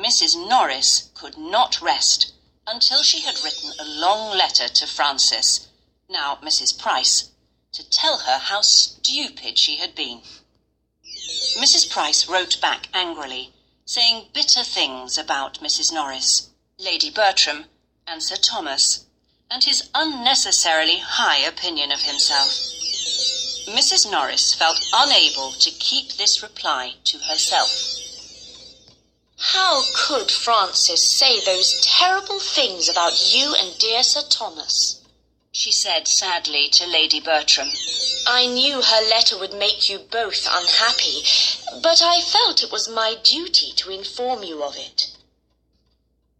Mrs. Norris could not rest until she had written a long letter to Frances, now Mrs. Price, to tell her how stupid she had been. Mrs. Price wrote back angrily, saying bitter things about Mrs. Norris, Lady Bertram, and Sir Thomas, and his unnecessarily high opinion of himself. Mrs. Norris felt unable to keep this reply to herself. How could Frances say those terrible things about you and dear Sir Thomas? She said sadly to Lady Bertram. I knew her letter would make you both unhappy, but I felt it was my duty to inform you of it.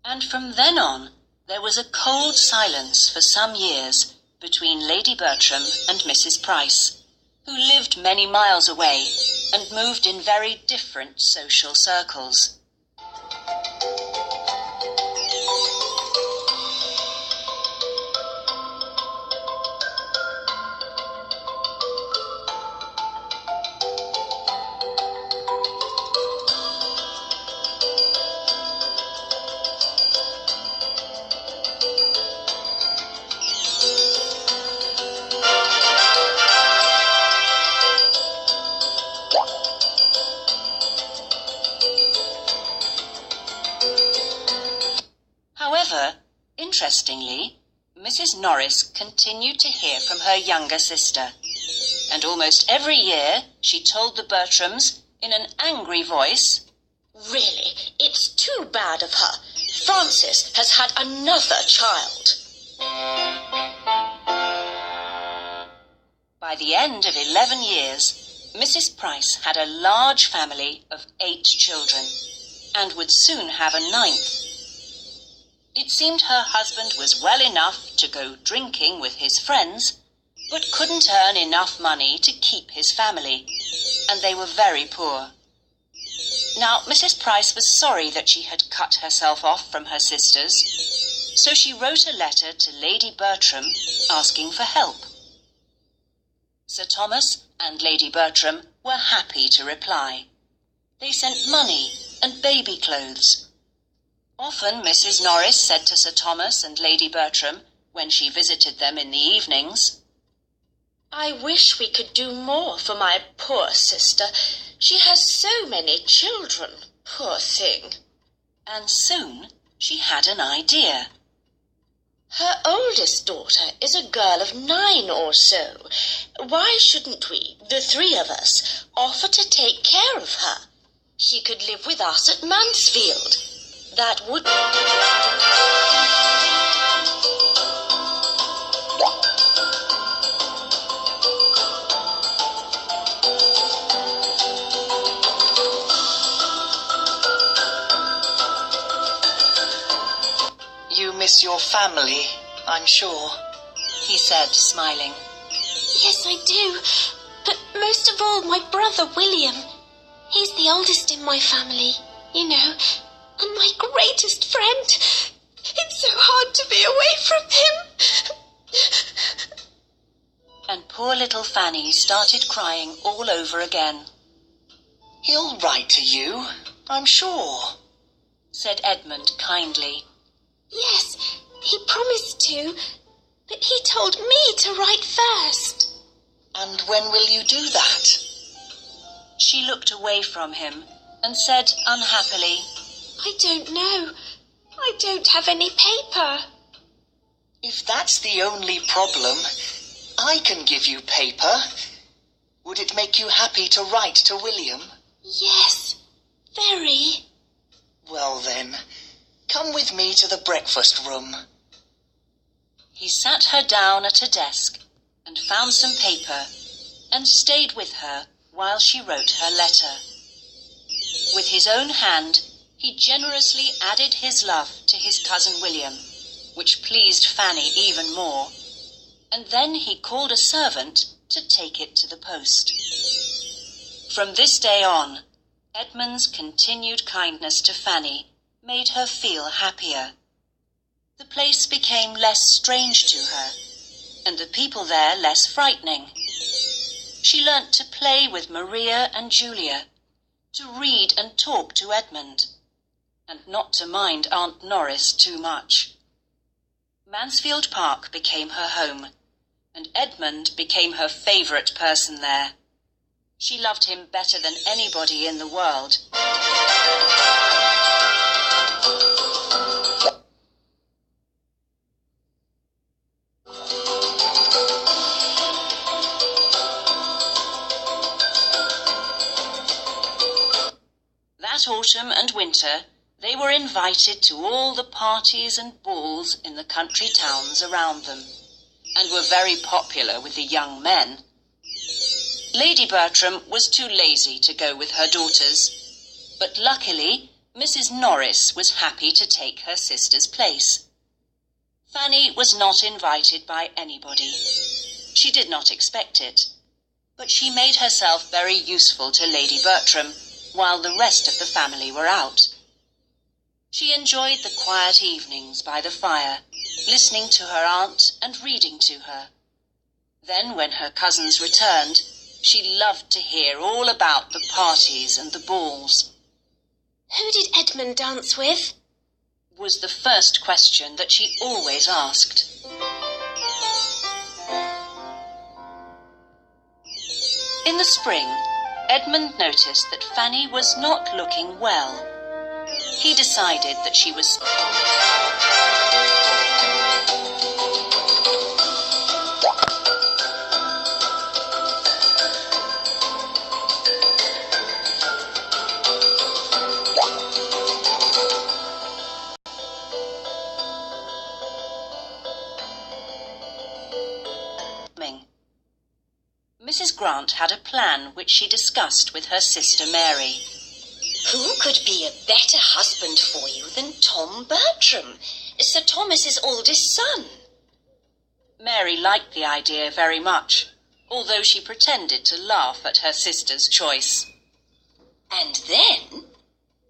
And from then on, there was a cold silence for some years between Lady Bertram and Mrs. Price, who lived many miles away and moved in very different social circles. Interestingly, Mrs. Norris continued to hear from her younger sister, and almost every year she told the Bertrams in an angry voice, Really, it's too bad of her. Frances has had another child. By the end of 11 years, Mrs. Price had a large family of 8 children, and would soon have a 9th. It seemed her husband was well enough to go drinking with his friends, but couldn't earn enough money to keep his family, and they were very poor. Now, Mrs. Price was sorry that she had cut herself off from her sisters, so she wrote a letter to Lady Bertram asking for help. Sir Thomas and Lady Bertram were happy to reply. They sent money and baby clothes. Often Mrs. Norris said to Sir Thomas and Lady Bertram, when she visited them in the evenings, I wish we could do more for my poor sister. She has so many children, poor thing. And soon she had an idea. Her oldest daughter is a girl of 9 or so. Why shouldn't we, the 3 of us, offer to take care of her? She could live with us at Mansfield. That would... You miss your family, I'm sure, he said, smiling. Yes, I do. But most of all, my brother William. He's the oldest in my family, you know, and my greatest friend. It's so hard to be away from him. And poor little Fanny started crying all over again. He'll write to you, I'm sure, said Edmund kindly. Yes, he promised to, but he told me to write first. And when will you do that? She looked away from him and said unhappily, I don't know. I don't have any paper. If that's the only problem, I can give you paper. Would it make you happy to write to William? Yes, very. Well then, come with me to the breakfast room. He sat her down at a desk and found some paper and stayed with her while she wrote her letter. With his own hand, he generously added his love to his cousin William, which pleased Fanny even more, and then he called a servant to take it to the post. From this day on, Edmund's continued kindness to Fanny made her feel happier. The place became less strange to her, and the people there less frightening. She learnt to play with Maria and Julia, to read and talk to Edmund. and not to mind Aunt Norris too much. Mansfield Park became her home, and Edmund became her favourite person there. She loved him better than anybody in the world. That autumn and winter, they were invited to all the parties and balls in the country towns around them, and were very popular with the young men. Lady Bertram was too lazy to go with her daughters, but luckily Mrs. Norris was happy to take her sister's place. Fanny was not invited by anybody. She did not expect it, but she made herself very useful to Lady Bertram while the rest of the family were out. She enjoyed the quiet evenings by the fire, listening to her aunt and reading to her. Then, when her cousins returned, she loved to hear all about the parties and the balls. "Who did Edmund dance with?" was the first question that she always asked. In the spring, Edmund noticed that Fanny was not looking well. He decided that she was Mrs. Grant had a plan which she discussed with her sister Mary. "Who could be a better husband for you than Tom Bertram, Sir Thomas's oldest son?" Mary liked the idea very much, although she pretended to laugh at her sister's choice. "And then,"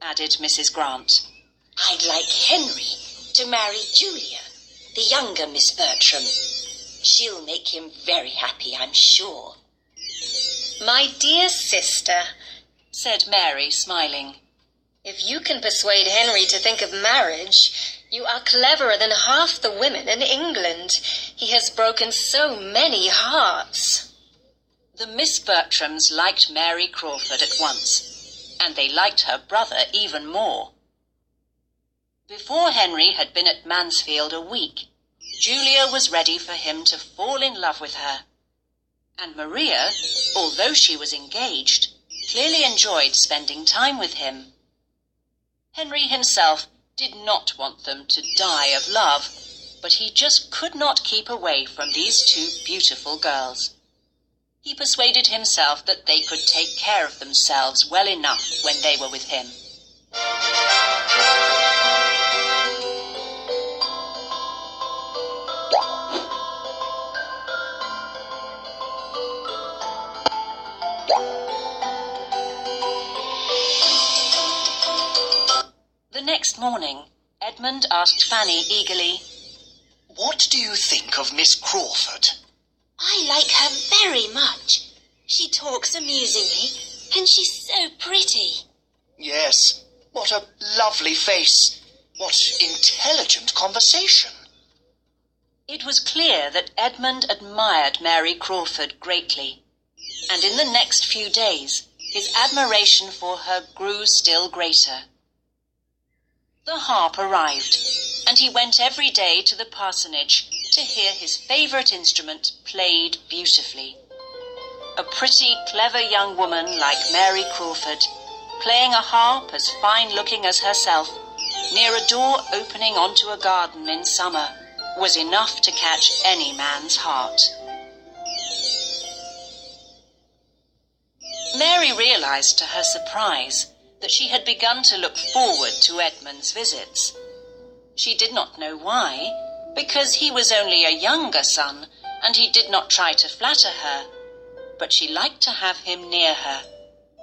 added Mrs. Grant, "I'd like Henry to marry Julia, the younger Miss Bertram. She'll make him very happy, I'm sure." "My dear sister," said Mary, smiling, "if you can persuade Henry to think of marriage, you are cleverer than half the women in England. He has broken so many hearts." The Miss Bertrams liked Mary Crawford at once, and they liked her brother even more. Before Henry had been at Mansfield a week, Julia was ready for him to fall in love with her. And Maria, although she was engaged, clearly enjoyed spending time with him. Henry himself did not want them to die of love, but he just could not keep away from these two beautiful girls. He persuaded himself that they could take care of themselves well enough when they were with him. The next morning, Edmund asked Fanny eagerly, "What do you think of Miss Crawford?" "I like her very much. She talks amusingly, and she's so pretty." "Yes, what a lovely face. What intelligent conversation." It was clear that Edmund admired Mary Crawford greatly, and in the next few days his admiration for her grew still greater. The harp arrived, and he went every day to the parsonage to hear his favourite instrument played beautifully. A pretty, clever young woman like Mary Crawford, playing a harp as fine-looking as herself, near a door opening onto a garden in summer, was enough to catch any man's heart. Mary realised to her surprise that she had begun to look forward to Edmund's visits. She did not know why, because he was only a younger son, and he did not try to flatter her, but she liked to have him near her.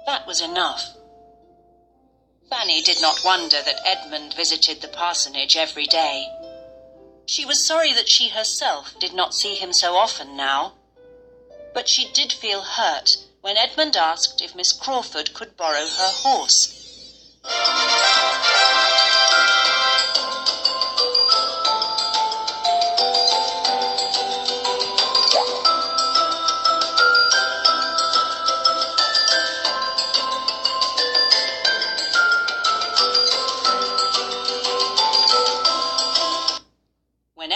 That was enough. Fanny did not wonder that Edmund visited the parsonage every day. She was sorry that she herself did not see him so often now, but she did feel hurt when Edmund asked if Miss Crawford could borrow her horse.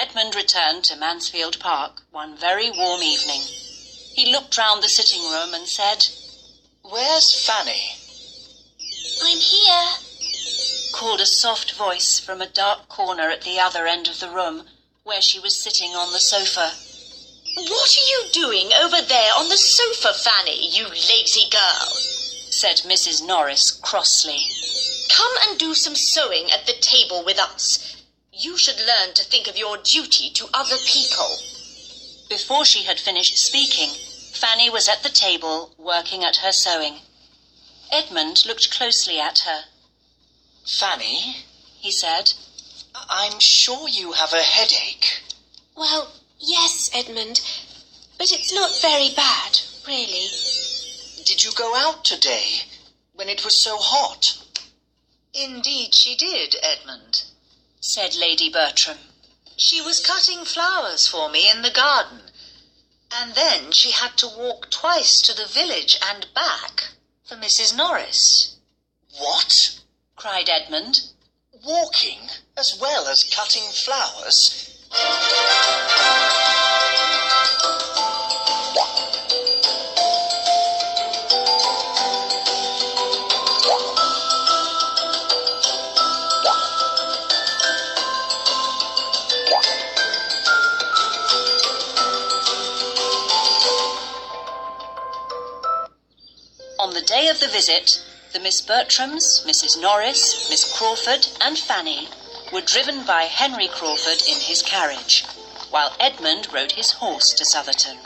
Edmund returned to Mansfield Park one very warm evening. He looked round the sitting room and said, "Where's Fanny?" I'm here. called a soft voice from a dark corner at the other end of the room, where she was sitting on the sofa. What are you doing over there on the sofa, Fanny, you lazy girl? said Mrs. Norris crossly. Come and do some sewing at the table with us. You should learn to think of your duty to other people. Before she had finished speaking, Fanny was at the table working at her sewing. Edmund looked closely at her. "Fanny," He said, "I'm sure you have a headache." Well, yes, Edmund, but it's not very bad, really. "Did you go out today, when it was so hot?" Indeed she did, Edmund. said Lady Bertram. She was cutting flowers for me in the garden, and then she had to walk twice to the village and back for Mrs. Norris. "What? cried Edmund. Walking as well as cutting flowers?" On the day of the visit, the Miss Bertrams, Mrs. Norris, Miss Crawford, and Fanny were driven by Henry Crawford in his carriage, while Edmund rode his horse to Southerton.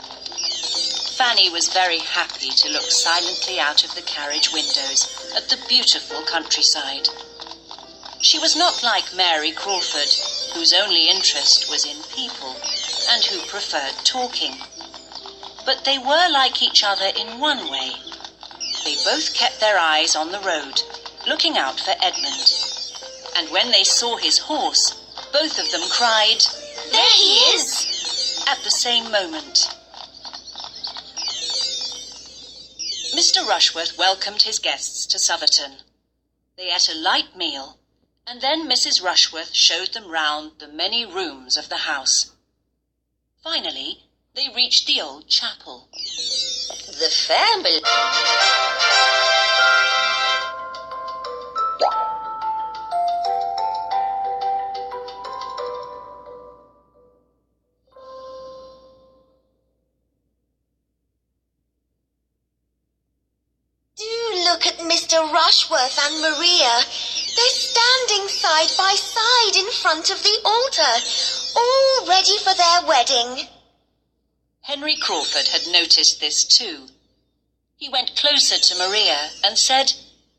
Fanny was very happy to look silently out of the carriage windows at the beautiful countryside. She was not like Mary Crawford, whose only interest was in people, and who preferred talking. But they were like each other in one way. They both kept their eyes on the road, looking out for Edmund. And when they saw his horse, both of them cried, There he is! At the same moment. Mr. Rushworth welcomed his guests to Southerton. They ate a light meal, and then Mrs. Rushworth showed them round the many rooms of the house. Finally, they reached the old chapel. The family... Look at Mr. Rushworth and Maria. They're standing side by side in front of the altar, all ready for their wedding. Henry Crawford had noticed this too. He went closer to Maria and said,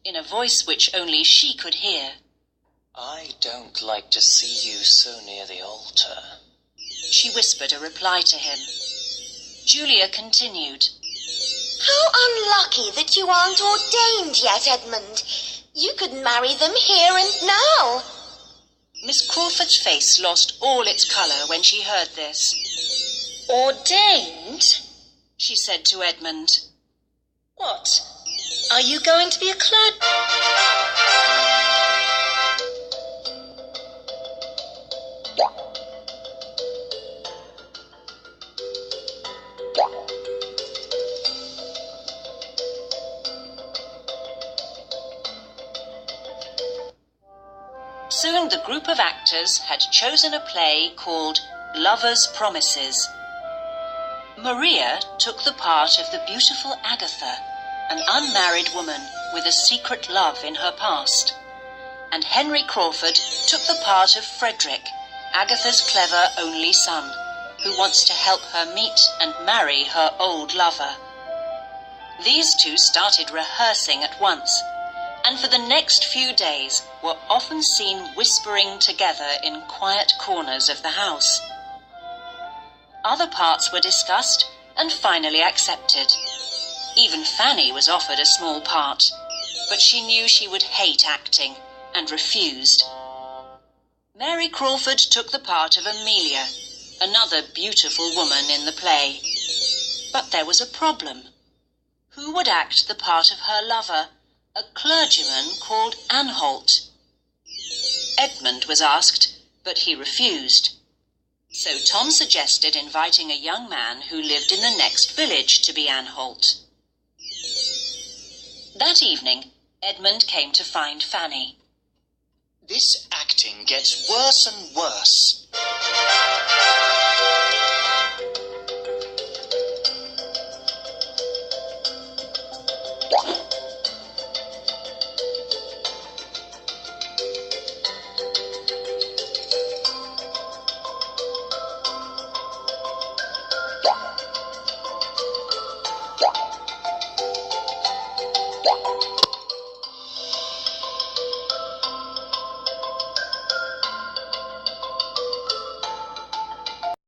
in a voice which only she could hear, "I don't like to see you so near the altar." She whispered a reply to him. Julia continued, How unlucky that you aren't ordained yet, Edmund. You could marry them here and now. Miss Crawford's face lost all its colour when she heard this. Ordained? She said to Edmund, What? Are you going to be a clerk? Soon the group of actors had chosen a play called Lovers' Promises. Maria took the part of the beautiful Agatha, an unmarried woman with a secret love in her past. And Henry Crawford took the part of Frederick, Agatha's clever only son, who wants to help her meet and marry her old lover. These two started rehearsing at once, and for the next few days were often seen whispering together in quiet corners of the house. Other parts were discussed and finally accepted. Even Fanny was offered a small part, but she knew she would hate acting and refused. Mary Crawford took the part of Amelia, another beautiful woman in the play. But there was a problem. Who would act the part of her lover, a clergyman called Anholt? Edmund was asked, but he refused. So Tom suggested inviting a young man who lived in the next village to be Anne Holt. That evening, Edmund came to find Fanny. This acting gets worse and worse.